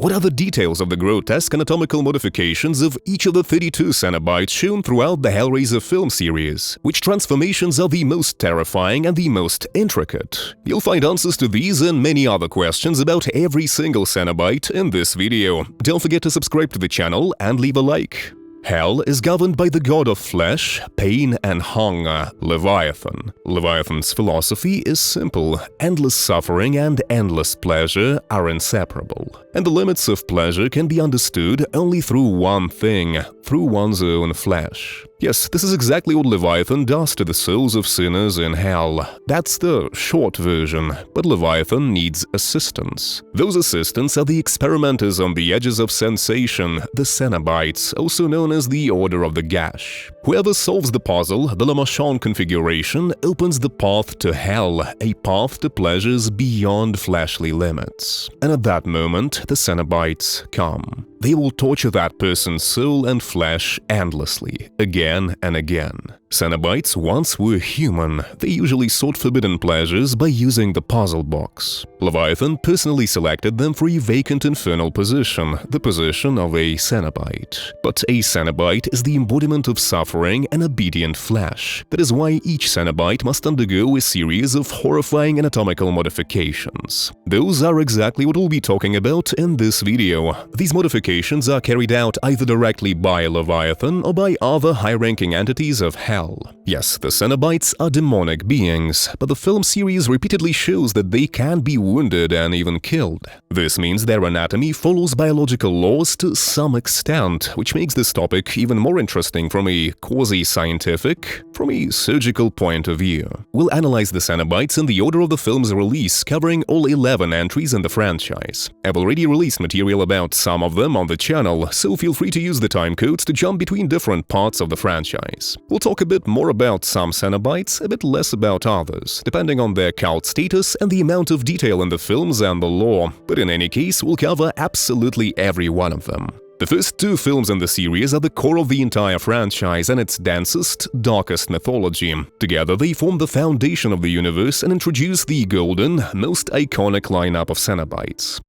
What are the details of the grotesque anatomical modifications of each of the 32 Cenobites shown throughout the Hellraiser film series? Which transformations are the most terrifying and the most intricate? You'll find answers to these and many other questions about every single Cenobite in this video. Don't forget to subscribe to the channel and leave a like. Hell is governed by the god of flesh, pain, and hunger, Leviathan. Leviathan's philosophy is simple: endless suffering and endless pleasure are inseparable. And the limits of pleasure can be understood only through one thing: through one's own flesh. Yes, this is exactly what Leviathan does to the souls of sinners in hell. That's the short version, but Leviathan needs assistants. Those assistants are the experimenters on the edges of sensation, the Cenobites, also known as the Order of the Gash. Whoever solves the puzzle, the Lament Configuration, opens the path to hell, a path to pleasures beyond fleshly limits. And at that moment, the Cenobites come. They will torture that person's soul and flesh endlessly, again and again. Cenobites once were human. They usually sought forbidden pleasures by using the puzzle box. Leviathan personally selected them for a vacant infernal position, the position of a Cenobite. But a Cenobite is the embodiment of suffering and obedient flesh. That is why each Cenobite must undergo a series of horrifying anatomical modifications. Those are exactly what we'll be talking about in this video. These modifications are carried out either directly by Leviathan or by other high-ranking entities of hell. Yes, the Cenobites are demonic beings, but the film series repeatedly shows that they can be wounded and even killed. This means their anatomy follows biological laws to some extent, which makes this topic even more interesting from a quasi-scientific, from a surgical point of view. We'll analyze the Cenobites in the order of the film's release, covering all 11 entries in the franchise. I've already released material about some of them on the channel, so feel free to use the timecodes to jump between different parts of the franchise. We'll talk a bit more about some Cenobites, a bit less about others, depending on their cult status and the amount of detail in the films and the lore, but in any case, we'll cover absolutely every one of them. The first two films in the series are the core of the entire franchise and its densest, darkest mythology. Together, they form the foundation of the universe and introduce the golden, most iconic lineup of Cenobites.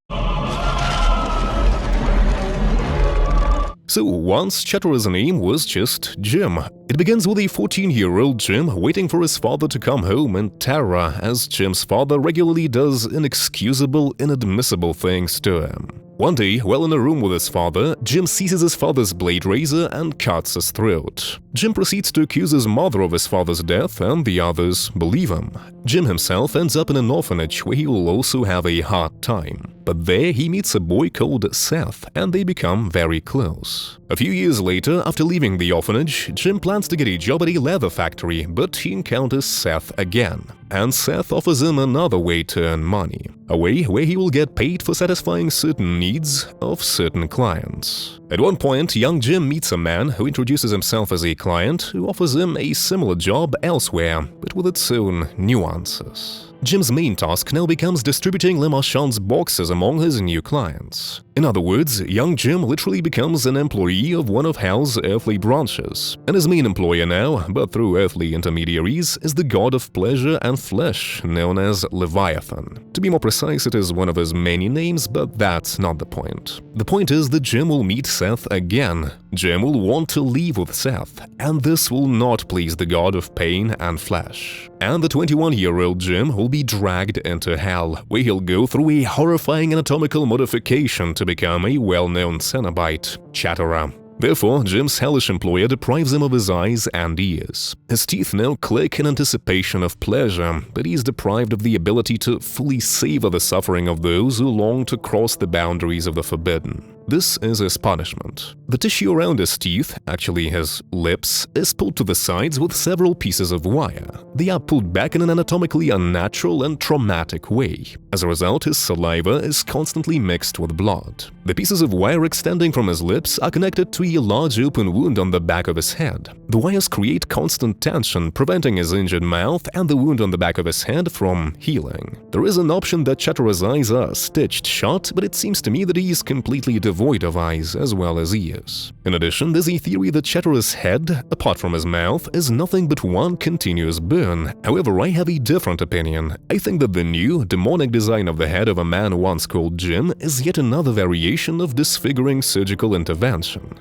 So once Chatter's name was just Jim. It begins with a 14-year-old Jim waiting for his father to come home in terror, as Jim's father regularly does inexcusable, inadmissible things to him. One day, while in a room with his father, Jim seizes his father's blade razor and cuts his throat. Jim proceeds to accuse his mother of his father's death, and the others believe him. Jim himself ends up in an orphanage where he will also have a hard time. But there he meets a boy called Seth, and they become very close. A few years later, after leaving the orphanage, Jim plans to get a job at a leather factory, but he encounters Seth again. And Seth offers him another way to earn money. A way where he will get paid for satisfying certain needs of certain clients. At one point, young Jim meets a man who introduces himself as a client who offers him a similar job elsewhere, but with its own nuances. Jim's main task now becomes distributing Le Marchand's boxes among his new clients. In other words, young Jim literally becomes an employee of one of Hell's earthly branches. And his main employer now, but through earthly intermediaries, is the god of pleasure and flesh, known as Leviathan. To be more precise, it is one of his many names, but that's not the point. The point is that Jim will meet Seth again. Jim will want to leave with Seth, and this will not please the god of pain and flesh. And the 21-year-old Jim will be dragged into hell, where he'll go through a horrifying anatomical modification to become a well-known Cenobite, Chatterer. Therefore, Jim's hellish employer deprives him of his eyes and ears. His teeth now click in anticipation of pleasure, but he is deprived of the ability to fully savor the suffering of those who long to cross the boundaries of the forbidden. This is his punishment. The tissue around his teeth, actually his lips, is pulled to the sides with several pieces of wire. They are pulled back in an anatomically unnatural and traumatic way. As a result, his saliva is constantly mixed with blood. The pieces of wire extending from his lips are connected to a large open wound on the back of his head. The wires create constant tension, preventing his injured mouth and the wound on the back of his head from healing. There is an option that Chatter's eyes are stitched shut, but it seems to me that he is completely devoid devoid of eyes as well as ears. In addition, there's a theory that Chatter's head, apart from his mouth, is nothing but one continuous burn. However, I have a different opinion. I think that the new, demonic design of the head of a man once called Jim is yet another variation of disfiguring surgical intervention.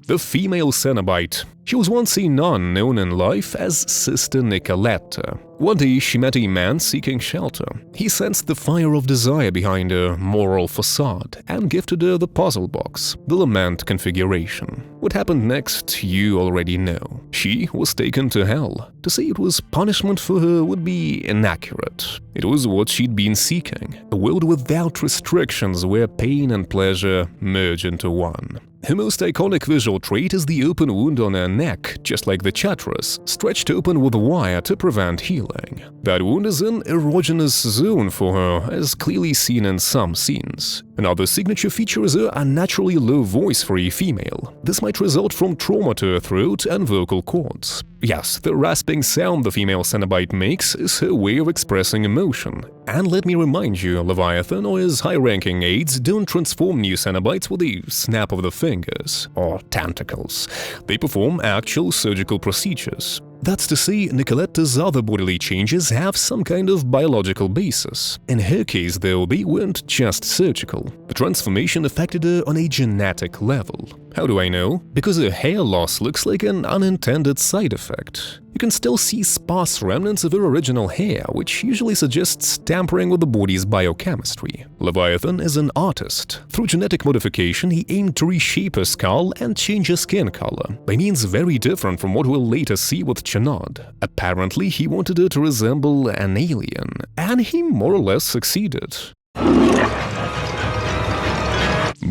The female Cenobite. She was once a nun known in life as Sister Nicoletta. One day she met a man seeking shelter. He sensed the fire of desire behind her moral facade and gifted her the puzzle box, the Lament Configuration. What happened next, you already know. She was taken to hell. To say it was punishment for her would be inaccurate. It was what she'd been seeking, a world without restrictions where pain and pleasure merge into one. Her most iconic visual trait is the open wound on her neck, just like the Chatter's, stretched open with a wire to prevent healing. That wound is an erogenous zone for her, as clearly seen in some scenes. Another signature feature is her unnaturally low voice for a female. This might result from trauma to her throat and vocal cords. Yes, the rasping sound the female Cenobite makes is her way of expressing emotion. And let me remind you, Leviathan or his high-ranking aides don't transform new Cenobites with a snap of the fingers or tentacles. They perform actual surgical procedures. That's to say, Nicoletta's other bodily changes have some kind of biological basis. In her case, though, they weren't just surgical. The transformation affected her on a genetic level. How do I know? Because her hair loss looks like an unintended side effect. You can still see sparse remnants of her original hair, which usually suggests tampering with the body's biochemistry. Leviathan is an artist. Through genetic modification, he aimed to reshape her skull and change her skin color, by means very different from what we'll later see with Channard. Apparently, he wanted her to resemble an alien, and he more or less succeeded.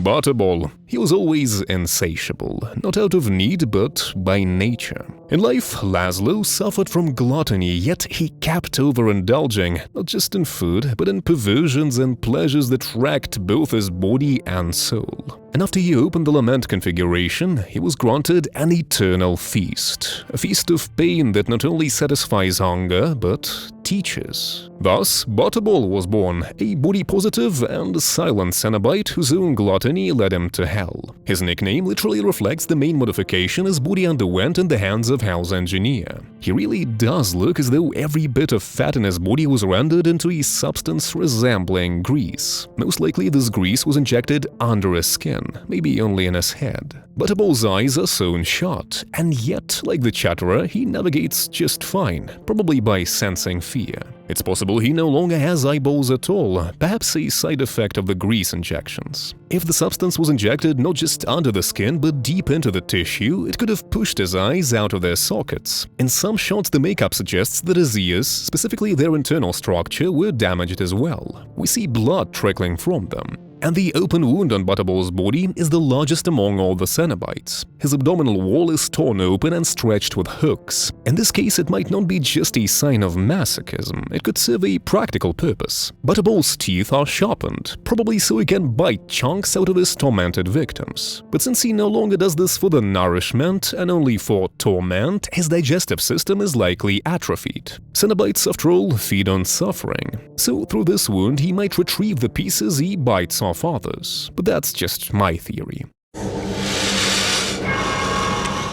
Butterball. He was always insatiable, not out of need but by nature. In life, Laszlo suffered from gluttony, yet he kept overindulging, not just in food, but in perversions and pleasures that wrecked both his body and soul. And after he opened the Lament Configuration, he was granted an eternal feast. A feast of pain that not only satisfies hunger, but teaches. Thus, Butterball was born, a body-positive and silent Cenobite whose own gluttony led him to hell. His nickname literally reflects the main modification his body underwent in the hands of Hell's engineer. He really does look as though every bit of fat in his body was rendered into a substance resembling grease. Most likely this grease was injected under his skin, maybe only in his head. Butterball's eyes are sewn shut, and yet, like the Chatterer, he navigates just fine, probably by sensing fear. It's possible he no longer has eyeballs at all, perhaps a side effect of the grease injections. If the substance was injected not just under the skin but deep into the tissue, it could have pushed his eyes out of their sockets. In some shots, the makeup suggests that his ears, specifically their internal structure, were damaged as well. We see blood trickling from them. And the open wound on Butterball's body is the largest among all the Cenobites. His abdominal wall is torn open and stretched with hooks. In this case, it might not be just a sign of masochism, it could serve a practical purpose. Butterball's teeth are sharpened, probably so he can bite chunks out of his tormented victims. But since he no longer does this for the nourishment and only for torment, his digestive system is likely atrophied. Cenobites, after all, feed on suffering. So through this wound, he might retrieve the pieces he bites off others, but that's just my theory.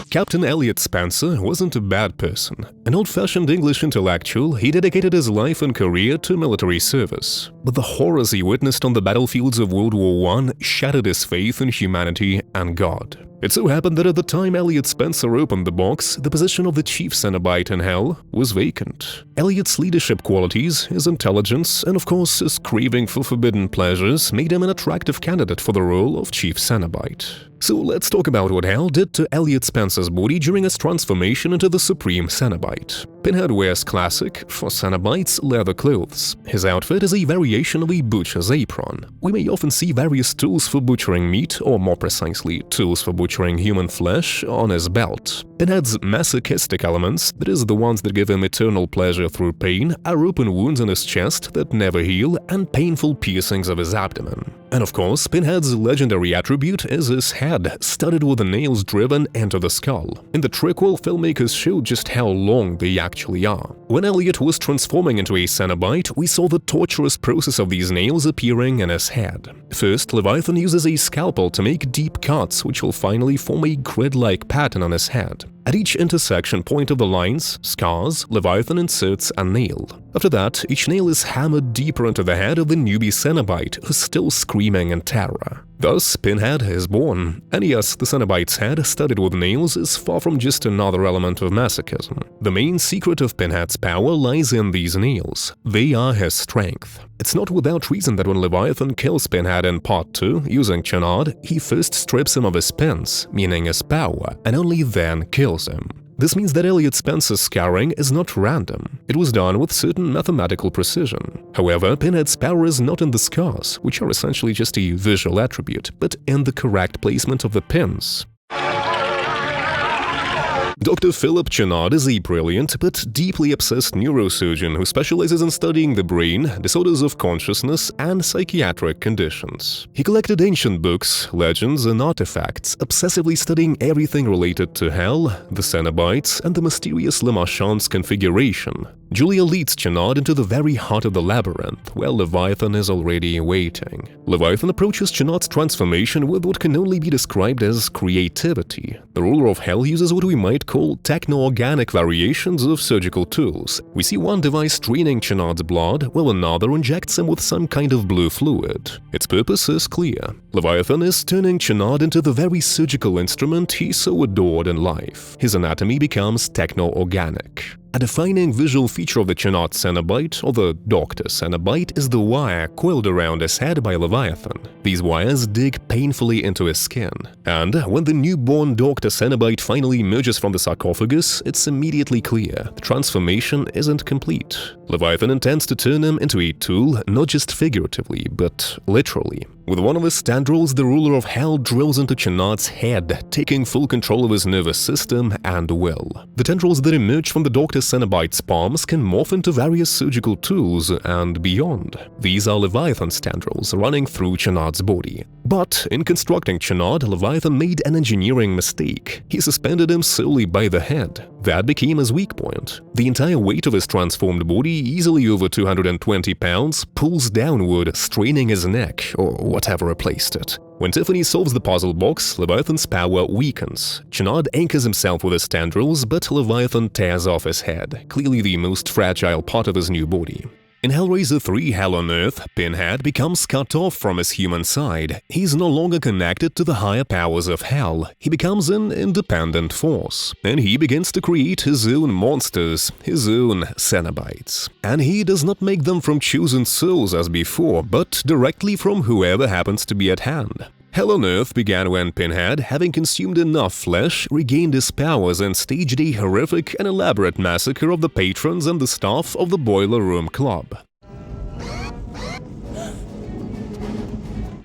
Captain Elliot Spencer wasn't a bad person. An old-fashioned English intellectual, he dedicated his life and career to military service. But the horrors he witnessed on the battlefields of World War I shattered his faith in humanity and God. It so happened that at the time Elliot Spencer opened the box, the position of the chief Cenobite in Hell was vacant. Elliot's leadership qualities, his intelligence, and of course his craving for forbidden pleasures made him an attractive candidate for the role of chief Cenobite. So let's talk about what Hell did to Elliot Spencer's body during his transformation into the Supreme Cenobite. Pinhead wears classic, for Cenobites, leather clothes. His outfit is a variation of a butcher's apron. We may often see various tools for butchering meat, or more precisely, tools for butchering human flesh, on his belt. Pinhead's masochistic elements, that is, the ones that give him eternal pleasure through pain, are open wounds in his chest that never heal and painful piercings of his abdomen. And of course, Pinhead's legendary attribute is his head, studded with nails driven into the skull. In the prequel, filmmakers showed just how long the actual actually are. When Elliot was transforming into a Cenobite, we saw the torturous process of these nails appearing in his head. First, Leviathan uses a scalpel to make deep cuts, which will finally form a grid-like pattern on his head. At each intersection point of the lines, scars, Leviathan inserts a nail. After that, each nail is hammered deeper into the head of the newbie Cenobite, who's still screaming in terror. Thus, Pinhead is born. And yes, the Cenobite's head, studded with nails, is far from just another element of masochism. The main secret of Pinhead's power lies in these nails. They are his strength. It's not without reason that when Leviathan kills Pinhead in Part 2, using Channard, he first strips him of his pins, meaning his power, and only then kills him. This means that Elliot Spencer's scarring is not random. It was done with certain mathematical precision. However, Pinhead's power is not in the scars, which are essentially just a visual attribute, but in the correct placement of the pins. Dr. Philip Channard is a brilliant but deeply obsessed neurosurgeon who specializes in studying the brain, disorders of consciousness, and psychiatric conditions. He collected ancient books, legends, and artifacts, obsessively studying everything related to Hell, the Cenobites, and the mysterious Lament Configuration. Julia leads Channard into the very heart of the labyrinth, where Leviathan is already waiting. Leviathan approaches Channard's transformation with what can only be described as creativity. The ruler of Hell uses what we might call techno-organic variations of surgical tools. We see one device draining Channard's blood, while another injects him with some kind of blue fluid. Its purpose is clear. Leviathan is turning Channard into the very surgical instrument he so adored in life. His anatomy becomes techno-organic. A defining visual feature of the Channard Cenobite, or the Dr. Cenobite, is the wire coiled around his head by Leviathan. These wires dig painfully into his skin. And when the newborn Dr. Cenobite finally emerges from the sarcophagus, it's immediately clear the transformation isn't complete. Leviathan intends to turn him into a tool, not just figuratively, but literally. With one of his tendrils, the ruler of Hell drills into Channard's head, taking full control of his nervous system and will. The tendrils that emerge from the Dr. Cenobite's palms can morph into various surgical tools and beyond. These are Leviathan's tendrils running through Channard's body. But in constructing Channard, Leviathan made an engineering mistake. He suspended him solely by the head. That became his weak point. The entire weight of his transformed body, easily over 220 pounds, pulls downward, straining his neck, or whatever replaced it. When Tiffany solves the puzzle box, Leviathan's power weakens. Channard anchors himself with his tendrils, but Leviathan tears off his head, clearly the most fragile part of his new body. In Hellraiser III Hell on Earth, Pinhead becomes cut off from his human side. He's no longer connected to the higher powers of Hell. He becomes an independent force. And he begins to create his own monsters, his own Cenobites. And he does not make them from chosen souls as before, but directly from whoever happens to be at hand. Hell on Earth began when Pinhead, having consumed enough flesh, regained his powers and staged a horrific and elaborate massacre of the patrons and the staff of the Boiler Room Club.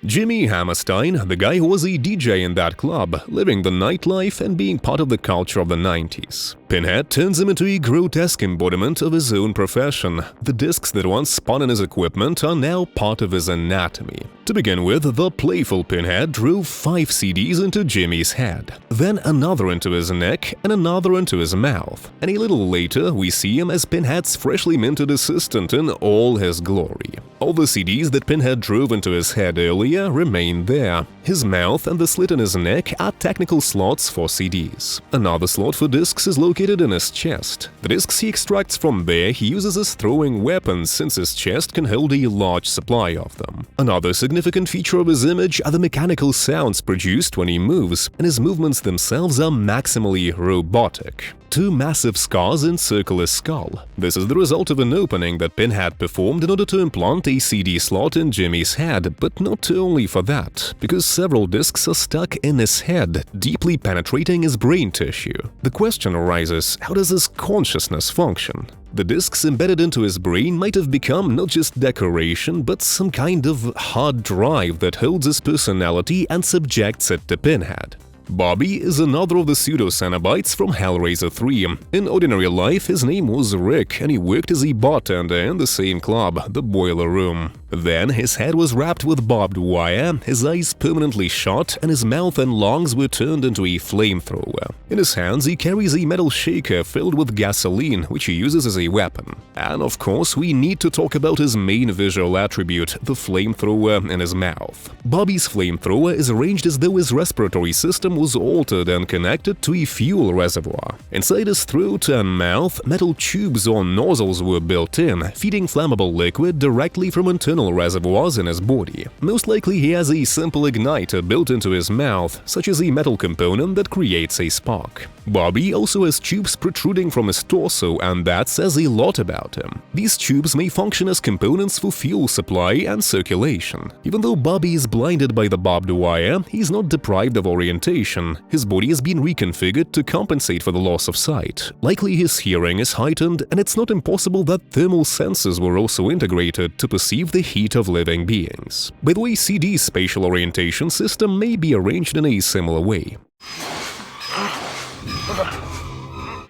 Jimmy Hammerstein, the guy who was a DJ in that club, living the nightlife and being part of the culture of the 90s. Pinhead turns him into a grotesque embodiment of his own profession. The discs that once spun in his equipment are now part of his anatomy. To begin with, the playful Pinhead drove 5 CDs into Jimmy's head, then another into his neck and another into his mouth. And a little later, we see him as Pinhead's freshly minted assistant in all his glory. All the CDs that Pinhead drove into his head earlier remain there. His mouth and the slit in his neck are technical slots for CDs. Another slot for discs is located in his chest. The discs he extracts from there he uses as throwing weapons, since his chest can hold a large supply of them. Another significant feature of his image are the mechanical sounds produced when he moves, and his movements themselves are maximally robotic. 2 massive scars encircle his skull. This is the result of an opening that Pinhead performed in order to implant a CD slot in Jimmy's head, but not only for that, because several discs are stuck in his head, deeply penetrating his brain tissue. The question arises, how does his consciousness function? The discs embedded into his brain might have become not just decoration, but some kind of hard drive that holds his personality and subjects it to Pinhead. Barbie is another of the pseudo-Cenobites from Hellraiser III. In ordinary life, his name was Rick, and he worked as a bartender in the same club, the Boiler Room. Then his head was wrapped with barbed wire, his eyes permanently shut, and his mouth and lungs were turned into a flamethrower. In his hands he carries a metal shaker filled with gasoline, which he uses as a weapon. And of course, we need to talk about his main visual attribute, the flamethrower in his mouth. Barbie's flamethrower is arranged as though his respiratory system was altered and connected to a fuel reservoir. Inside his throat and mouth, metal tubes or nozzles were built in, feeding flammable liquid directly from internal reservoirs in his body. Most likely he has a simple igniter built into his mouth, such as a metal component that creates a spark. Barbie also has tubes protruding from his torso, and that says a lot about him. These tubes may function as components for fuel supply and circulation. Even though Barbie is blinded by the barbed wire, he's not deprived of orientation. His body has been reconfigured to compensate for the loss of sight. Likely his hearing is heightened, and it's not impossible that thermal sensors were also integrated to perceive the heat of living beings. By the way, CD's spatial orientation system may be arranged in a similar way.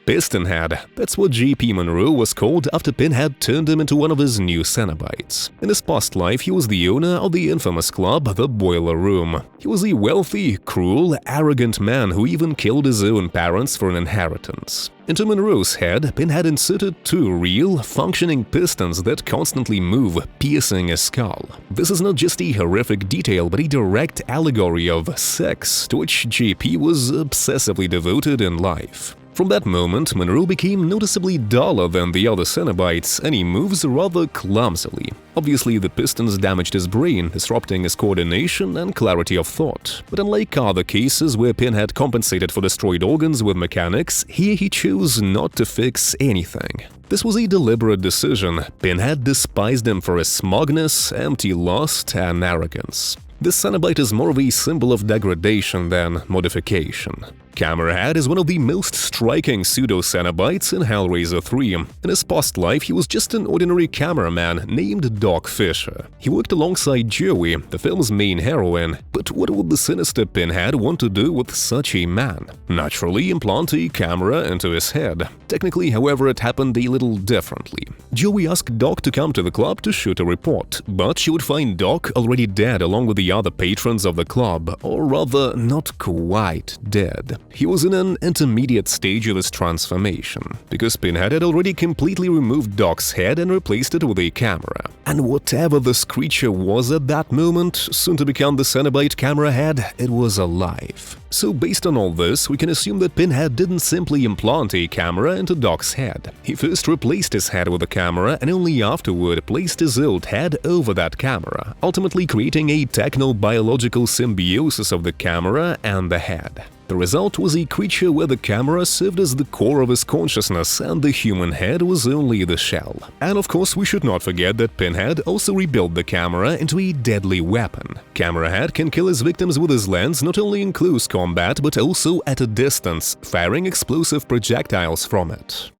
Pistonhead. That's what J.P. Monroe was called after Pinhead turned him into one of his new Cenobites. In his past life, he was the owner of the infamous club, the Boiler Room. He was a wealthy, cruel, arrogant man who even killed his own parents for an inheritance. Into Monroe's head, Pinhead inserted two real, functioning pistons that constantly move, piercing his skull. This is not just a horrific detail, but a direct allegory of sex, to which JP was obsessively devoted in life. From that moment, Monroe became noticeably duller than the other Cenobites, and he moves rather clumsily. Obviously, the pistons damaged his brain, disrupting his coordination and clarity of thought. But unlike other cases where Pinhead compensated for destroyed organs with mechanics, here he chose not to fix anything. This was a deliberate decision. Pinhead despised him for his smugness, empty lust, and arrogance. This Cenobite is more of a symbol of degradation than modification. Camerahead is one of the most striking pseudo-Cenobites in Hellraiser III. In his past life, he was just an ordinary cameraman named Doc Fisher. He worked alongside Joey, the film's main heroine, but what would the sinister Pinhead want to do with such a man? Naturally, implant a camera into his head. Technically, however, it happened a little differently. Joey asked Doc to come to the club to shoot a report, but she would find Doc already dead along with the other patrons of the club, or rather, not quite dead. He was in an intermediate stage of his transformation, because Pinhead had already completely removed Doc's head and replaced it with a camera. And whatever this creature was at that moment, soon to become the Cenobite Camerahead, it was alive. So based on all this, we can assume that Pinhead didn't simply implant a camera into Doc's head. He first replaced his head with a camera and only afterward placed his old head over that camera, ultimately creating a techno-biological symbiosis of the camera and the head. The result was a creature where the camera served as the core of his consciousness and the human head was only the shell. And of course, we should not forget that Pinhead also rebuilt the camera into a deadly weapon. Camerahead can kill his victims with his lens not only in close combat but also at a distance, firing explosive projectiles from it.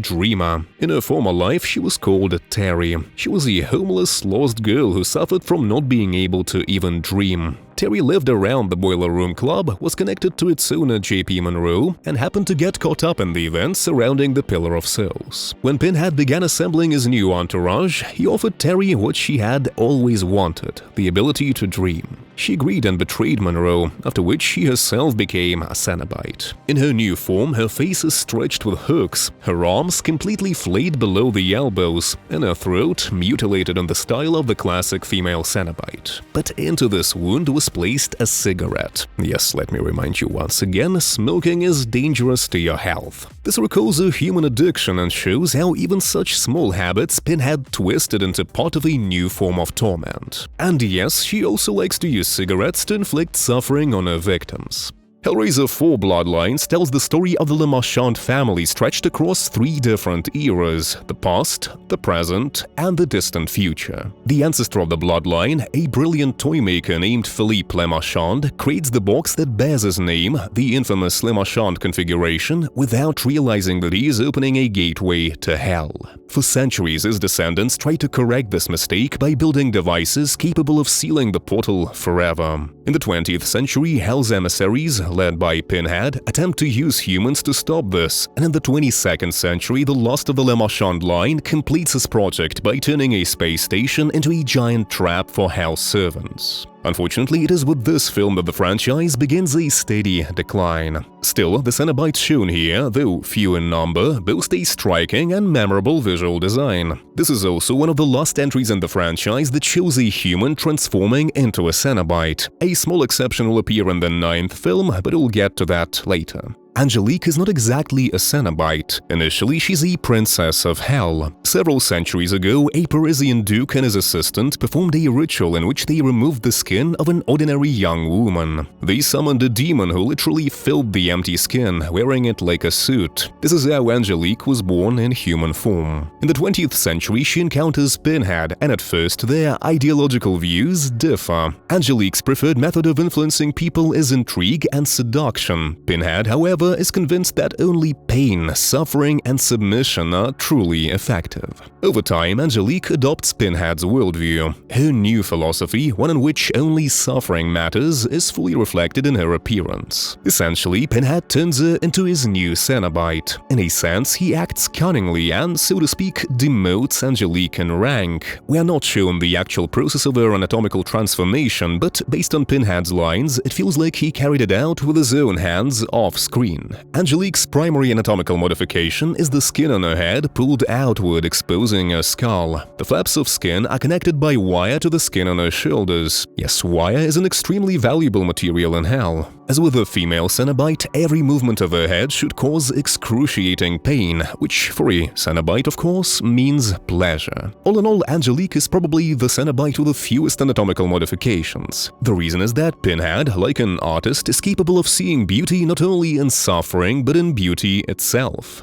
Dreamer. In her former life, she was called Terry. She was a homeless, lost girl who suffered from not being able to even dream. Terry lived around the Boiler Room Club, was connected to its owner J.P. Monroe, and happened to get caught up in the events surrounding the Pillar of Souls. When Pinhead began assembling his new entourage, he offered Terry what she had always wanted, the ability to dream. She agreed and betrayed Monroe, after which she herself became a Cenobite. In her new form, her face is stretched with hooks, her arms completely flayed below the elbows, and her throat mutilated in the style of the classic female Cenobite. But into this wound was placed a cigarette. Yes, let me remind you once again, smoking is dangerous to your health. This recalls a human addiction and shows how even such small habits Pinhead twisted into part of a new form of torment. And yes, she also likes to use cigarettes to inflict suffering on her victims. Hellraiser IV Bloodlines tells the story of the Le Marchand family stretched across 3 different eras: the past, the present, and the distant future. The ancestor of the Bloodline, a brilliant toymaker named Philippe Le Marchand, creates the box that bears his name, the infamous Lament Configuration, without realizing that he is opening a gateway to hell. For centuries, his descendants tried to correct this mistake by building devices capable of sealing the portal forever. In the 20th century, Hell's emissaries, led by Pinhead, attempt to use humans to stop this, and in the 22nd century, the last of the Lament line completes his project by turning a space station into a giant trap for Hell's servants. Unfortunately, it is with this film that the franchise begins a steady decline. Still, the Cenobites shown here, though few in number, boast a striking and memorable visual design. This is also one of the last entries in the franchise that shows a human transforming into a Cenobite. A small exception will appear in the 9th film, but we'll get to that later. Angelique is not exactly a Cenobite. Initially, she's a princess of Hell. Several centuries ago, a Parisian duke and his assistant performed a ritual in which they removed the skin of an ordinary young woman. They summoned a demon who literally filled the empty skin, wearing it like a suit. This is how Angelique was born in human form. In the 20th century, she encounters Pinhead, and at first, their ideological views differ. Angelique's preferred method of influencing people is intrigue and seduction. Pinhead, however, is convinced that only pain, suffering, and submission are truly effective. Over time, Angelique adopts Pinhead's worldview. Her new philosophy, one in which only suffering matters, is fully reflected in her appearance. Essentially, Pinhead turns her into his new Cenobite. In a sense, he acts cunningly and, so to speak, demotes Angelique in rank. We are not shown the actual process of her anatomical transformation, but based on Pinhead's lines, it feels like he carried it out with his own hands off-screen. Angelique's primary anatomical modification is the skin on her head pulled outward, exposing her skull. The flaps of skin are connected by wire to the skin on her shoulders. Yes, wire is an extremely valuable material in Hell. As with a female Cenobite, every movement of her head should cause excruciating pain, which for a Cenobite, of course, means pleasure. All in all, Angelique is probably the Cenobite with the fewest anatomical modifications. The reason is that Pinhead, like an artist, is capable of seeing beauty not only in suffering, but in beauty itself.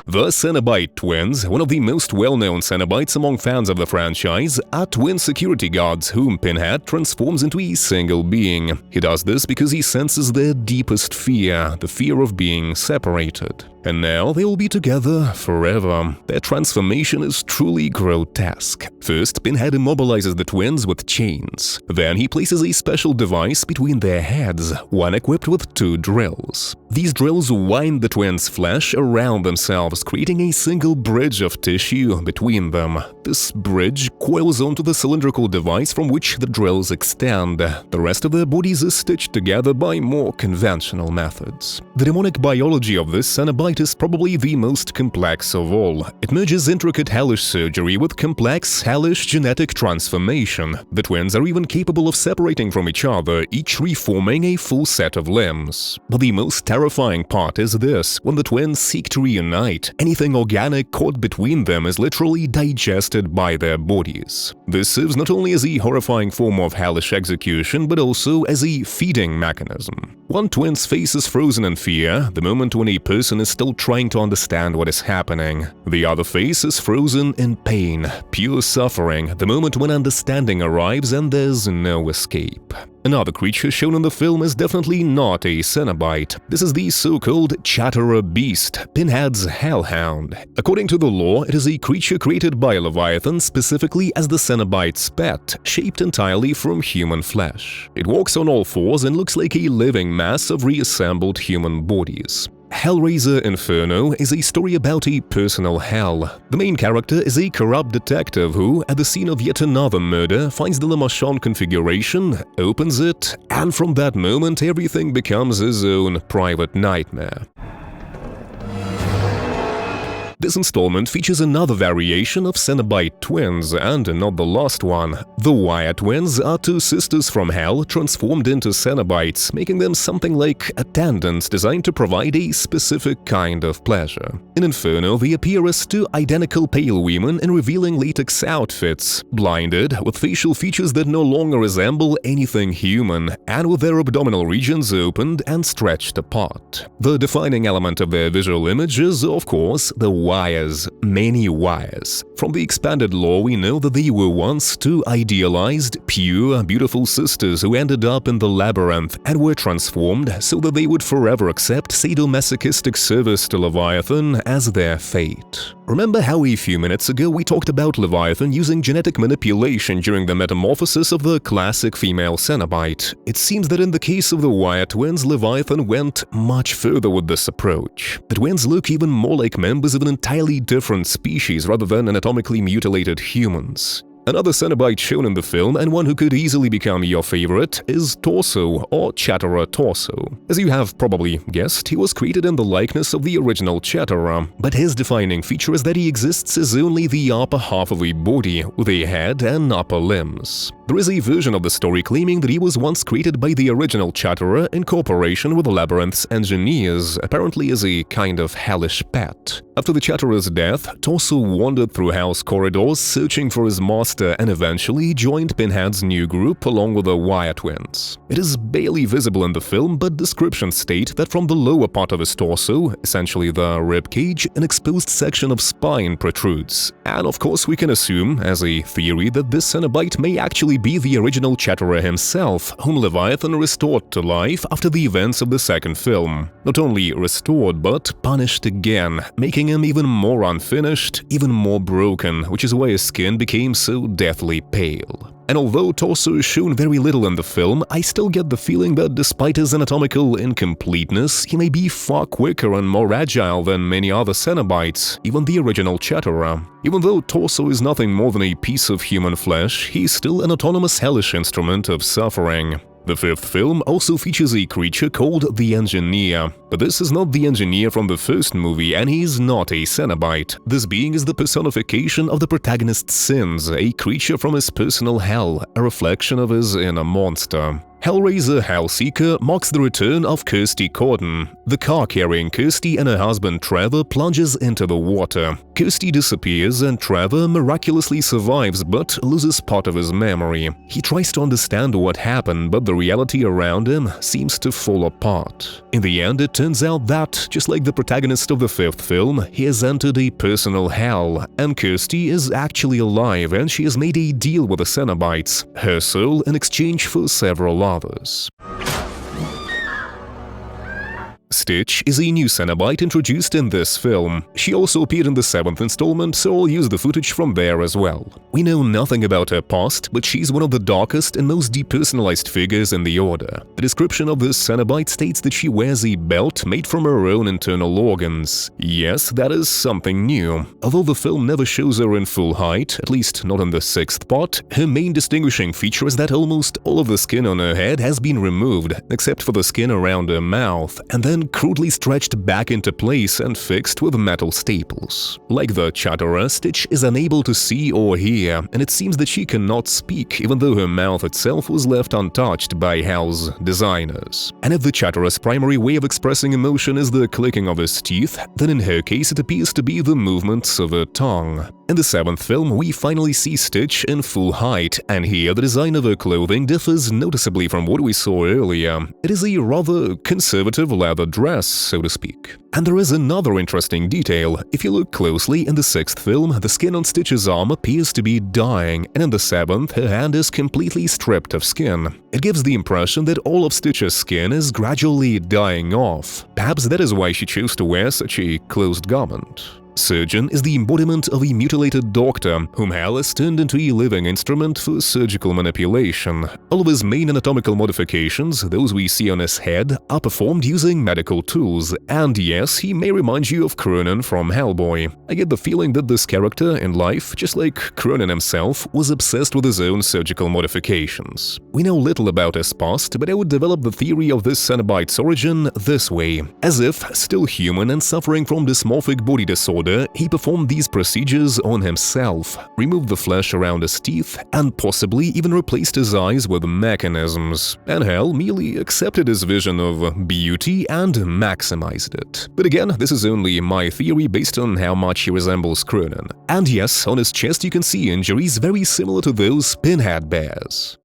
The Cenobite twins, one of the most well-known Cenobites among fans of the franchise, are twin security guards whom Pinhead transforms into a single being. He does this because he senses their deepest fear, the fear of being separated. And now they will be together forever. Their transformation is truly grotesque. First, Pinhead immobilizes the twins with chains. Then he places a special device between their heads, one equipped with 2 drills. These drills wind the twins' flesh around themselves, creating a single bridge of tissue between them. This bridge coils onto the cylindrical device from which the drills extend. The rest of their bodies is stitched together by more conventional methods. The demonic biology of this Cenobite is probably the most complex of all. It merges intricate hellish surgery with complex hellish genetic transformation. The twins are even capable of separating from each other, each reforming a full set of limbs. But the most terrifying part is this: when the twins seek to reunite, anything organic caught between them is literally digested by their bodies. This serves not only as a horrifying form of hellish execution, but also as a feeding mechanism. One twin's face is frozen in fear, the moment when a person is still trying to understand what is happening. The other face is frozen in pain, pure suffering, the moment when understanding arrives and there's no escape. Another creature shown in the film is definitely not a Cenobite. This is the so-called Chatterer Beast, Pinhead's hellhound. According to the lore, it is a creature created by Leviathan specifically as the Cenobite's pet, shaped entirely from human flesh. It walks on all fours and looks like a living mass of reassembled human bodies. Hellraiser Inferno is a story about a personal hell. The main character is a corrupt detective who, at the scene of yet another murder, finds the Lament Configuration, opens it, and from that moment everything becomes his own private nightmare. This installment features another variation of Cenobite twins, and not the last one. The Wire twins are 2 sisters from Hell transformed into Cenobites, making them something like attendants designed to provide a specific kind of pleasure. In Inferno, they appear as 2 identical pale women in revealing latex outfits, blinded, with facial features that no longer resemble anything human, and with their abdominal regions opened and stretched apart. The defining element of their visual image is, of course, the wires, many wires. From the expanded lore, we know that they were once two idealized, pure, beautiful sisters who ended up in the labyrinth and were transformed so that they would forever accept sadomasochistic service to Leviathan as their fate. Remember how a few minutes ago we talked about Leviathan using genetic manipulation during the metamorphosis of the classic female Cenobite? It seems that in the case of the Wire twins, Leviathan went much further with this approach. The twins look even more like members of an entirely different species rather than anatomically mutilated humans. Another Cenobite shown in the film, and one who could easily become your favorite, is Torso, or Chatterer Torso. As you have probably guessed, he was created in the likeness of the original Chatterer, but his defining feature is that he exists as only the upper half of a body, with a head and upper limbs. There is a version of the story claiming that he was once created by the original Chatterer in cooperation with the Labyrinth's engineers, apparently as a kind of hellish pet. After the Chatterer's death, Torso wandered through house corridors searching for his master and eventually joined Pinhead's new group along with the Wire twins. It is barely visible in the film, but descriptions state that from the lower part of his torso, essentially the ribcage, an exposed section of spine protrudes. And of course we can assume, as a theory, that this Cenobite may actually be the original Chatterer himself, whom Leviathan restored to life after the events of the second film. Not only restored, but punished again, making him even more unfinished, even more broken, which is why his skin became so deathly pale. And although Torso is shown very little in the film, I still get the feeling that despite his anatomical incompleteness, he may be far quicker and more agile than many other Cenobites, even the original Chatterer. Even though Torso is nothing more than a piece of human flesh, he is still an autonomous hellish instrument of suffering. The fifth film also features a creature called the Engineer, but this is not the Engineer from the first movie, and he's not a Cenobite. This being is the personification of the protagonist's sins, a creature from his personal hell, a reflection of his inner monster. Hellraiser Hellseeker marks the return of Kirsty Corden. The car carrying Kirsty and her husband Trevor plunges into the water. Kirsty disappears and Trevor miraculously survives but loses part of his memory. He tries to understand what happened, but the reality around him seems to fall apart. In the end, it turns out that, just like the protagonist of the fifth film, he has entered a personal hell, and Kirsty is actually alive and she has made a deal with the Cenobites, her soul in exchange for several others. Stitch is a new Cenobite introduced in this film. She also appeared in the 7th installment, so I'll use the footage from there as well. We know nothing about her past, but she's one of the darkest and most depersonalized figures in the Order. The description of this Cenobite states that she wears a belt made from her own internal organs. Yes, that is something new. Although the film never shows her in full height, at least not in the 6th part, her main distinguishing feature is that almost all of the skin on her head has been removed, except for the skin around her mouth, and then crudely stretched back into place and fixed with metal staples. Like the Chatterer, Stitch is unable to see or hear, and it seems that she cannot speak, even though her mouth itself was left untouched by Hell's designers. And if the Chatterer's primary way of expressing emotion is the clicking of his teeth, then in her case it appears to be the movements of her tongue. In the 7th film, we finally see Stitch in full height, and here the design of her clothing differs noticeably from what we saw earlier. It is a rather conservative leather dress, so to speak. And there is another interesting detail. If you look closely, in the 6th film, the skin on Stitch's arm appears to be dying, and in the 7th, her hand is completely stripped of skin. It gives the impression that all of Stitch's skin is gradually dying off. Perhaps that is why she chose to wear such a closed garment. Surgeon is the embodiment of a mutilated doctor, whom Hell has turned into a living instrument for surgical manipulation. All of his main anatomical modifications, those we see on his head, are performed using medical tools, and yes, he may remind you of Cronin from Hellboy. I get the feeling that this character in life, just like Cronin himself, was obsessed with his own surgical modifications. We know little about his past, but I would develop the theory of this Cenobite's origin this way. As if, still human and suffering from dysmorphic body disorder, he performed these procedures on himself, removed the flesh around his teeth, and possibly even replaced his eyes with mechanisms. And Hell merely accepted his vision of beauty and maximized it. But again, this is only my theory based on how much he resembles Cronin. And yes, on his chest you can see injuries very similar to those Pinhead bears.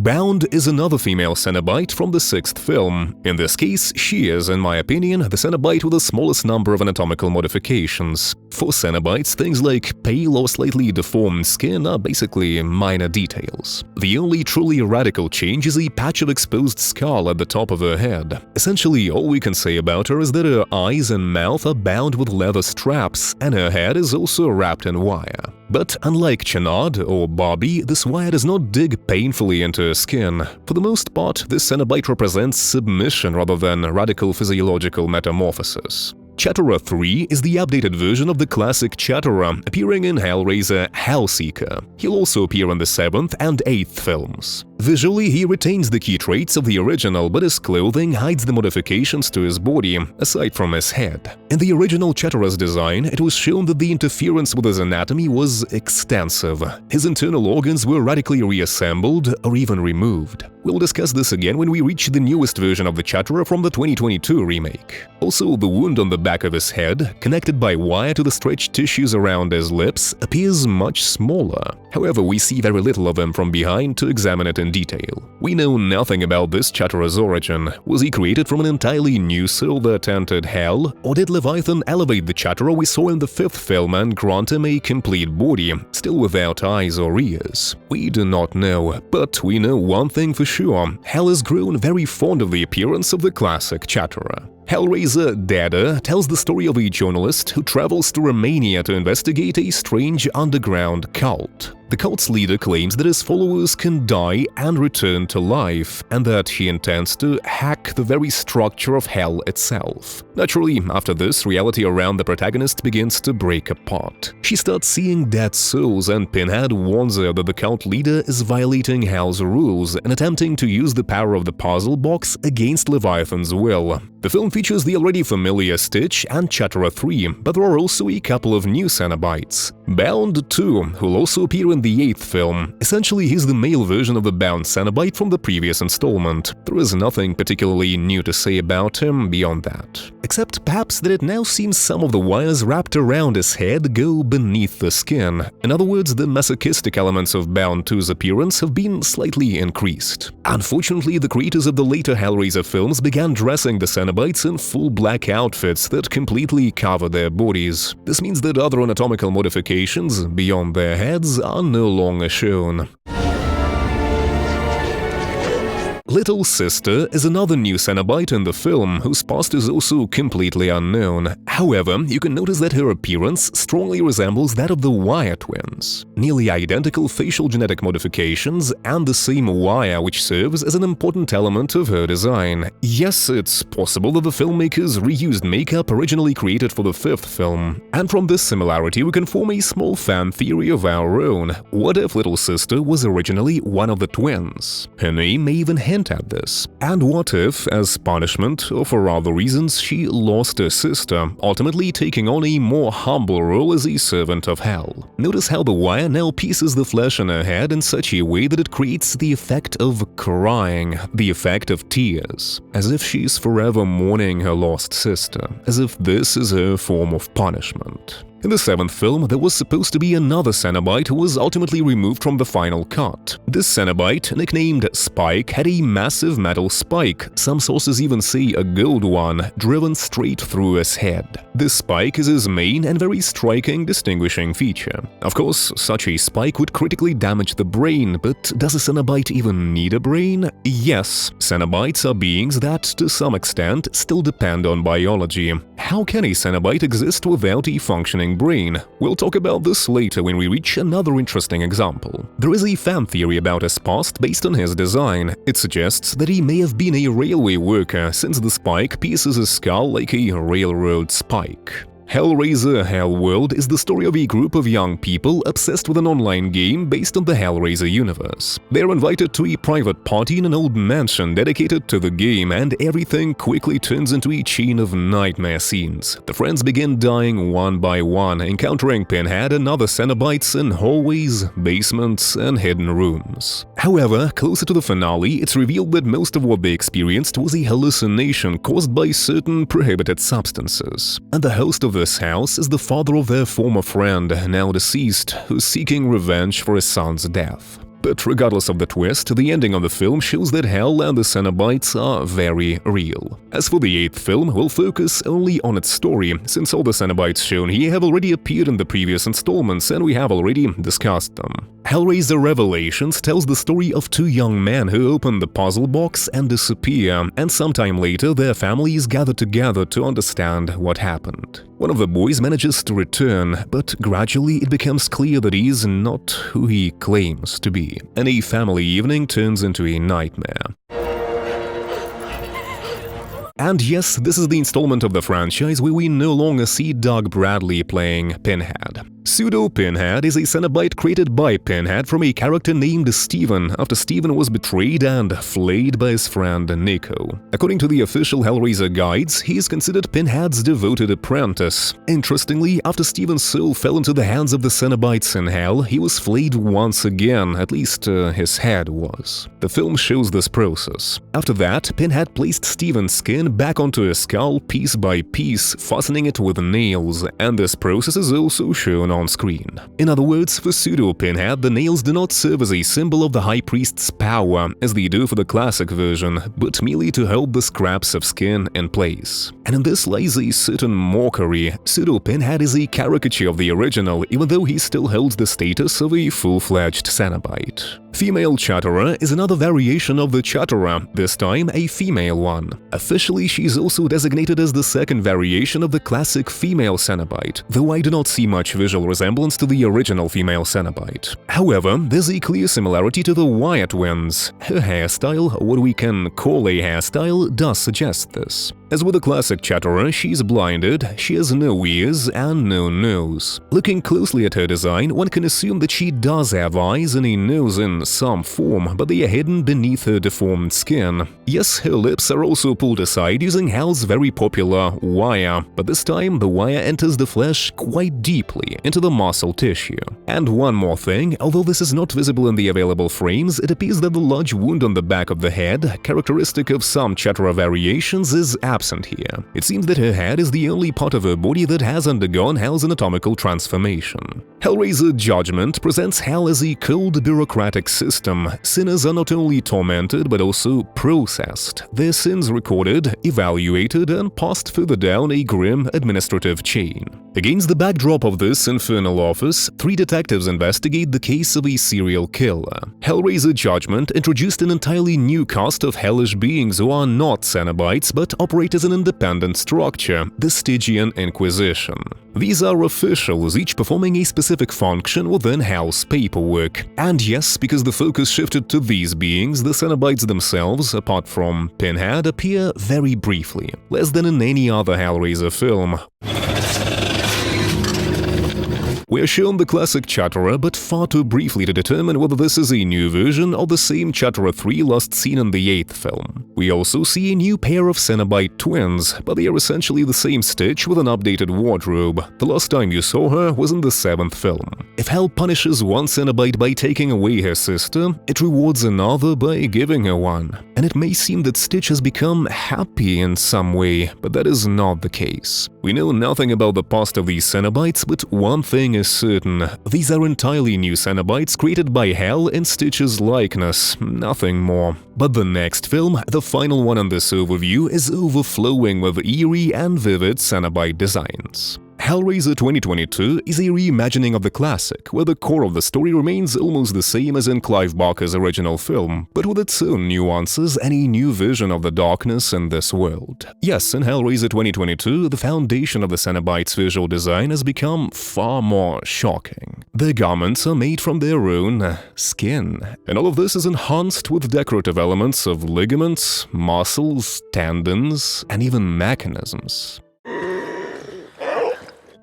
Bound is another female Cenobite from the 6th film. In this case, she is, in my opinion, the Cenobite with the smallest number of anatomical modifications. For Cenobites, things like pale or slightly deformed skin are basically minor details. The only truly radical change is a patch of exposed skull at the top of her head. Essentially, all we can say about her is that her eyes and mouth are bound with leather straps, and her head is also wrapped in wire. But unlike Channard or Barbie, this wire does not dig painfully into her skin. For the most part, this Cenobite represents submission rather than radical physiological metamorphosis. Chatterer 3 is the updated version of the classic Chatterer, appearing in Hellraiser Hellseeker. He'll also appear in the 7th and 8th films. Visually, he retains the key traits of the original, but his clothing hides the modifications to his body, aside from his head. In the original Chatterer's design, it was shown that the interference with his anatomy was extensive. His internal organs were radically reassembled or even removed. We'll discuss this again when we reach the newest version of the Chatterer from the 2022 remake. Also, the wound on the back of his head, connected by wire to the stretched tissues around his lips, appears much smaller. However, we see very little of him from behind to examine it in detail. We know nothing about this Chatterer's origin. Was he created from an entirely new soul that entered Hell, or did Leviathan elevate the Chatterer we saw in the 5th film and grant him a complete body, still without eyes or ears? We do not know, but we know one thing for sure: Hell has grown very fond of the appearance of the classic Chatterer. Hellraiser Deader tells the story of a journalist who travels to Romania to investigate a strange underground cult. The cult's leader claims that his followers can die and return to life, and that he intends to hack the very structure of Hell itself. Naturally, after this, reality around the protagonist begins to break apart. She starts seeing dead souls, and Pinhead warns her that the cult leader is violating Hell's rules and attempting to use the power of the puzzle box against Leviathan's will. The film features the already familiar Stitch and Chatterer 3, but there are also a couple of new Cenobites. Bound 2, who'll also appear in the 8th film. Essentially, he's the male version of the Bound Cenobite from the previous installment. There is nothing particularly new to say about him beyond that, except perhaps that it now seems some of the wires wrapped around his head go beneath the skin. In other words, the masochistic elements of Bound 2's appearance have been slightly increased. Unfortunately, the creators of the later Hellraiser films began dressing the Cenobites in full black outfits that completely cover their bodies. This means that other anatomical modifications beyond their heads are no longer shown. Little Sister is another new Cenobite in the film, whose past is also completely unknown. However, you can notice that her appearance strongly resembles that of the Wire twins. Nearly identical facial genetic modifications and the same wire, which serves as an important element of her design. Yes, it's possible that the filmmakers reused makeup originally created for the 5th film. And from this similarity, we can form a small fan theory of our own. What if Little Sister was originally one of the twins? Her name may even hint at this. And what if, as punishment or for other reasons, she lost her sister, ultimately taking on a more humble role as a servant of Hell? Notice how the wire now pieces the flesh on her head in such a way that it creates the effect of crying, the effect of tears, as if she's forever mourning her lost sister, as if this is her form of punishment. In the 7th film, there was supposed to be another Cenobite who was ultimately removed from the final cut. This Cenobite, nicknamed Spike, had a massive metal spike, some sources even say a gold one, driven straight through his head. This spike is his main and very striking distinguishing feature. Of course, such a spike would critically damage the brain, but does a Cenobite even need a brain? Yes, Cenobites are beings that, to some extent, still depend on biology. How can a Cenobite exist without a functioning brain? We'll talk about this later when we reach another interesting example. There is a fan theory about his past based on his design. It suggests that he may have been a railway worker, since the spike pierces his skull like a railroad spike. Hellraiser Hellworld is the story of a group of young people obsessed with an online game based on the Hellraiser universe. They are invited to a private party in an old mansion dedicated to the game, and everything quickly turns into a chain of nightmare scenes. The friends begin dying one by one, encountering Pinhead and other Cenobites in hallways, basements, and hidden rooms. However, closer to the finale, it's revealed that most of what they experienced was a hallucination caused by certain prohibited substances. And the host of this house is the father of their former friend, now deceased, who's seeking revenge for his son's death. But regardless of the twist, the ending of the film shows that Hell and the Cenobites are very real. As for the 8th film, we'll focus only on its story, since all the Cenobites shown here have already appeared in the previous installments and we have already discussed them. Hellraiser Revelations tells the story of 2 young men who open the puzzle box and disappear, and sometime later their families gather together to understand what happened. One of the boys manages to return, but gradually it becomes clear that he is not who he claims to be, and a family evening turns into a nightmare. And yes, this is the installment of the franchise where we no longer see Doug Bradley playing Pinhead. Pseudo-Pinhead is a Cenobite created by Pinhead from a character named Steven after Steven was betrayed and flayed by his friend Nico. According to the official Hellraiser guides, he is considered Pinhead's devoted apprentice. Interestingly, after Steven's soul fell into the hands of the Cenobites in Hell, he was flayed once again, at least his head was. The film shows this process. After that, Pinhead placed Steven's skin back onto his skull piece by piece, fastening it with nails, and this process is also shown on screen. In other words, for Pseudo-Pinhead, the nails do not serve as a symbol of the High Priest's power, as they do for the classic version, but merely to hold the scraps of skin in place. And in this lies a certain mockery. Pseudo-Pinhead is a caricature of the original, even though he still holds the status of a full-fledged Cenobite. Female Chatterer is another variation of the Chatterer, this time a female one. Officially, she's also designated as the second variation of the classic female Cenobite, though I do not see much visual resemblance to the original female Cenobite. However, there's a clear similarity to the Wire twins. Her hairstyle, or what we can call a hairstyle, does suggest this. As with the classic Chatterer, she's blinded, she has no ears and no nose. Looking closely at her design, one can assume that she does have eyes and a nose in some form, but they are hidden beneath her deformed skin. Yes, her lips are also pulled aside using Hell's very popular wire, but this time the wire enters the flesh quite deeply into the muscle tissue. And one more thing, although this is not visible in the available frames, it appears that the large wound on the back of the head, characteristic of some Chatterer variations, is absent here. It seems that her head is the only part of her body that has undergone Hell's anatomical transformation. Hellraiser Judgment presents Hell as a cold, bureaucratic system. Sinners are not only tormented but also processed, their sins recorded, evaluated, and passed further down a grim administrative chain. Against the backdrop of this infernal office, 3 detectives investigate the case of a serial killer. Hellraiser Judgment introduced an entirely new cast of hellish beings who are not Cenobites but operate as an independent structure, the Stygian Inquisition. These are officials, each performing a specific function within Hell's paperwork. And yes, because the focus shifted to these beings, the Cenobites themselves, apart from Pinhead, appear very briefly, less than in any other Hellraiser film. We're shown the classic Chatterer, but far too briefly to determine whether this is a new version or the same Chatterer 3 last seen in the 8th film. We also see a new pair of Cenobite twins, but they are essentially the same Stitch with an updated wardrobe. The last time you saw her was in the 7th film. If Hell punishes one Cenobite by taking away her sister, it rewards another by giving her one. And it may seem that Stitch has become happy in some way, but that is not the case. We know nothing about the past of these Cenobites, but one thing is certain. These are entirely new Cenobites created by Hell in Stitch's likeness, nothing more. But the next film, the final one in this overview, is overflowing with eerie and vivid Cenobite designs. Hellraiser 2022 is a reimagining of the classic, where the core of the story remains almost the same as in Clive Barker's original film, but with its own nuances and a new vision of the darkness in this world. Yes, in Hellraiser 2022, the foundation of the Cenobites' visual design has become far more shocking. Their garments are made from their own skin, and all of this is enhanced with decorative elements of ligaments, muscles, tendons, and even mechanisms.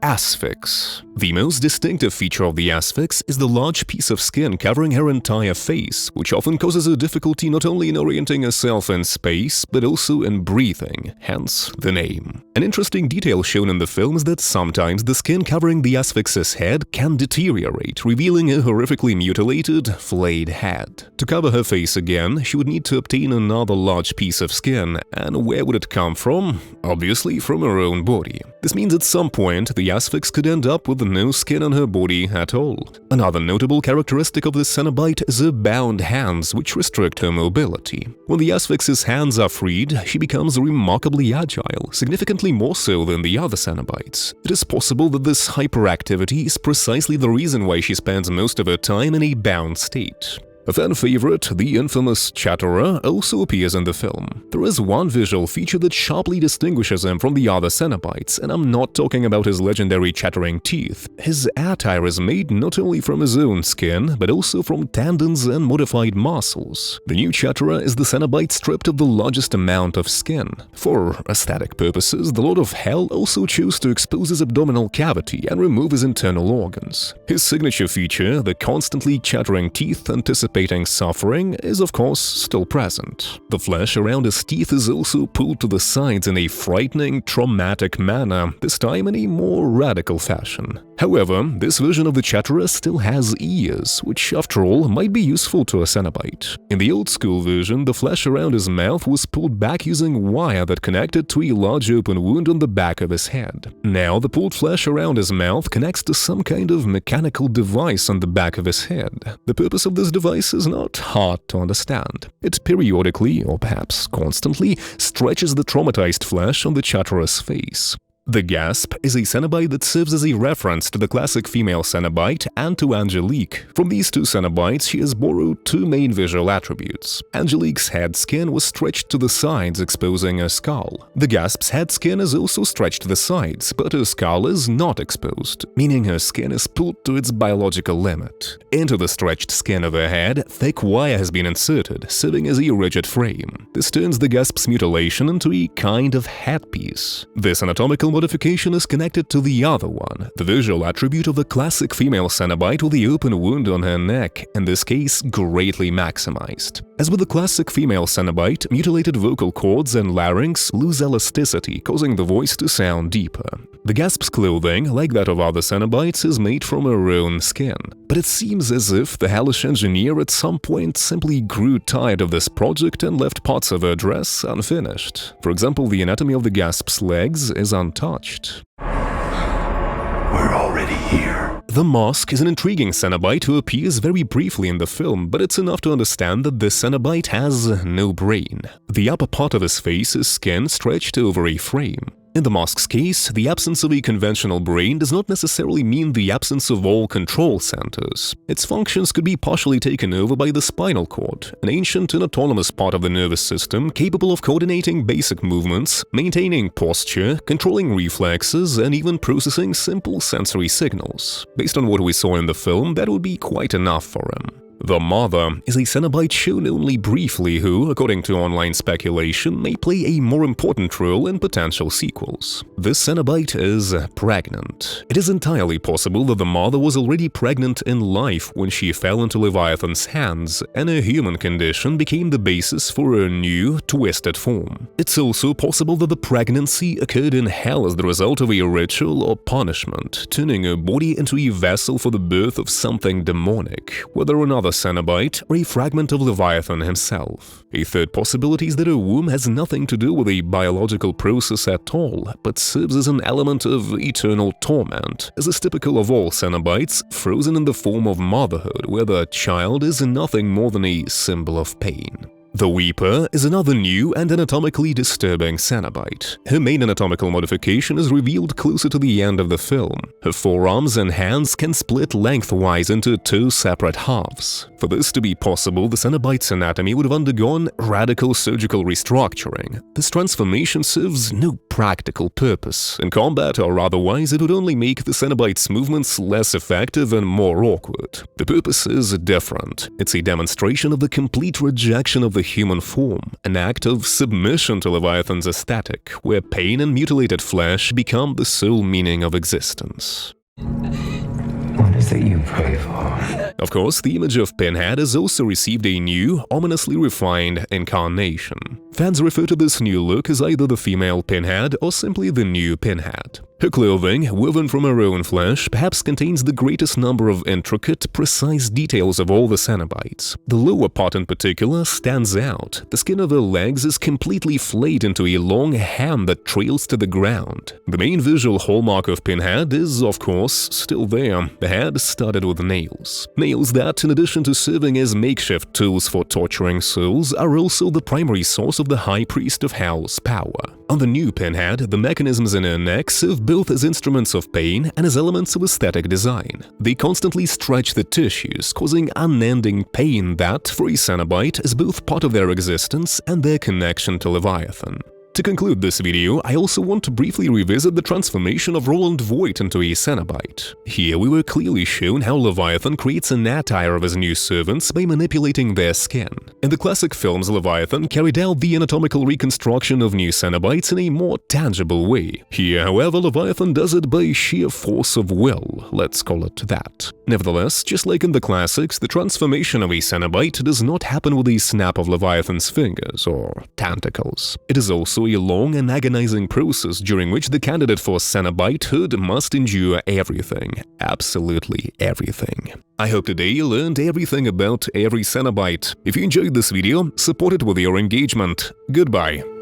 Asphyx. The most distinctive feature of the Asphyx is the large piece of skin covering her entire face, which often causes her difficulty not only in orienting herself in space, but also in breathing, hence the name. An interesting detail shown in the film is that sometimes the skin covering the Asphyx's head can deteriorate, revealing a horrifically mutilated, flayed head. To cover her face again, she would need to obtain another large piece of skin, and where would it come from? Obviously from her own body. This means at some point the Asphyx could end up with no skin on her body at all. Another notable characteristic of the Cenobite is her bound hands, which restrict her mobility. When the Asphyx's hands are freed, she becomes remarkably agile, significantly more so than the other Cenobites. It is possible that this hyperactivity is precisely the reason why she spends most of her time in a bound state. A fan favorite, the infamous Chatterer, also appears in the film. There is one visual feature that sharply distinguishes him from the other Cenobites, and I'm not talking about his legendary chattering teeth. His attire is made not only from his own skin, but also from tendons and modified muscles. The new Chatterer is the Cenobite stripped of the largest amount of skin. For aesthetic purposes, the Lord of Hell also chose to expose his abdominal cavity and remove his internal organs. His signature feature, the constantly chattering teeth, anticipating suffering, is of course still present. The flesh around his teeth is also pulled to the sides in a frightening, traumatic manner, this time in a more radical fashion. However, this version of the Chatterer still has ears, which after all might be useful to a Cenobite. In the old school version, the flesh around his mouth was pulled back using wire that connected to a large open wound on the back of his head. Now the pulled flesh around his mouth connects to some kind of mechanical device on the back of his head. The purpose of this device is not hard to understand. It periodically, or perhaps constantly, stretches the traumatized flesh on the Chatterer's face. The Gasp is a Cenobite that serves as a reference to the classic female Cenobite and to Angelique. From these two Cenobites, she has borrowed two main visual attributes. Angelique's head skin was stretched to the sides, exposing her skull. The Gasp's head skin is also stretched to the sides, but her skull is not exposed, meaning her skin is pulled to its biological limit. Into the stretched skin of her head, thick wire has been inserted, serving as a rigid frame. This turns the Gasp's mutilation into a kind of headpiece. This anatomical modification is connected to the other one, the visual attribute of the classic female Cenobite with the open wound on her neck, in this case greatly maximized. As with the classic female Cenobite, mutilated vocal cords and larynx lose elasticity, causing the voice to sound deeper. The Gasp's clothing, like that of other Cenobites, is made from her own skin. But it seems as if the hellish engineer at some point simply grew tired of this project and left parts of her dress unfinished. For example, the anatomy of the Gasp's legs is untouched. We're already here. The Masque is an intriguing Cenobite who appears very briefly in the film, but it's enough to understand that this Cenobite has no brain. The upper part of his face is skin stretched over a frame. In the Masque's case, the absence of a conventional brain does not necessarily mean the absence of all control centers. Its functions could be partially taken over by the spinal cord, an ancient and autonomous part of the nervous system capable of coordinating basic movements, maintaining posture, controlling reflexes, and even processing simple sensory signals. Based on what we saw in the film, that would be quite enough for him. The Mother is a Cenobite shown only briefly who, according to online speculation, may play a more important role in potential sequels. This Cenobite is pregnant. It is entirely possible that the Mother was already pregnant in life when she fell into Leviathan's hands, and her human condition became the basis for her new, twisted form. It's also possible that the pregnancy occurred in hell as the result of a ritual or punishment, turning her body into a vessel for the birth of something demonic, whether another Cenobite or a fragment of Leviathan himself. A third possibility is that her womb has nothing to do with a biological process at all, but serves as an element of eternal torment, as is typical of all Cenobites, frozen in the form of motherhood, where the child is nothing more than a symbol of pain. The Weeper is another new and anatomically disturbing Cenobite. Her main anatomical modification is revealed closer to the end of the film. Her forearms and hands can split lengthwise into two separate halves. For this to be possible, the Cenobite's anatomy would have undergone radical surgical restructuring. This transformation serves no practical purpose. In combat or otherwise, it would only make the Cenobite's movements less effective and more awkward. The purpose is different. It's a demonstration of the complete rejection of the human form, an act of submission to Leviathan's aesthetic, where pain and mutilated flesh become the sole meaning of existence. What is it you pray for? Of course, the image of Pinhead has also received a new, ominously refined incarnation. Fans refer to this new look as either the female Pinhead or simply the new Pinhead. Her clothing, woven from her own flesh, perhaps contains the greatest number of intricate, precise details of all the Cenobites. The lower part in particular stands out. The skin of her legs is completely flayed into a long ham that trails to the ground. The main visual hallmark of Pinhead is, of course, still there. The head studded with nails. Nails that, in addition to serving as makeshift tools for torturing souls, are also the primary source of the High Priest of Hell's power. On the new Pinhead, the mechanisms in her neck serve both as instruments of pain and as elements of aesthetic design. They constantly stretch the tissues, causing unending pain that, for a Cenobite, is both part of their existence and their connection to Leviathan. To conclude this video, I also want to briefly revisit the transformation of Roland Voigt into a Cenobite. Here we were clearly shown how Leviathan creates an attire of his new servants by manipulating their skin. In the classic films, Leviathan carried out the anatomical reconstruction of new Cenobites in a more tangible way. Here, however, Leviathan does it by sheer force of will, let's call it that. Nevertheless, just like in the classics, the transformation of a Cenobite does not happen with a snap of Leviathan's fingers or tentacles. It is also a long and agonizing process during which the candidate for Cenobitehood must endure everything, absolutely everything. I hope today you learned everything about every Cenobite. If you enjoyed this video, support it with your engagement. Goodbye.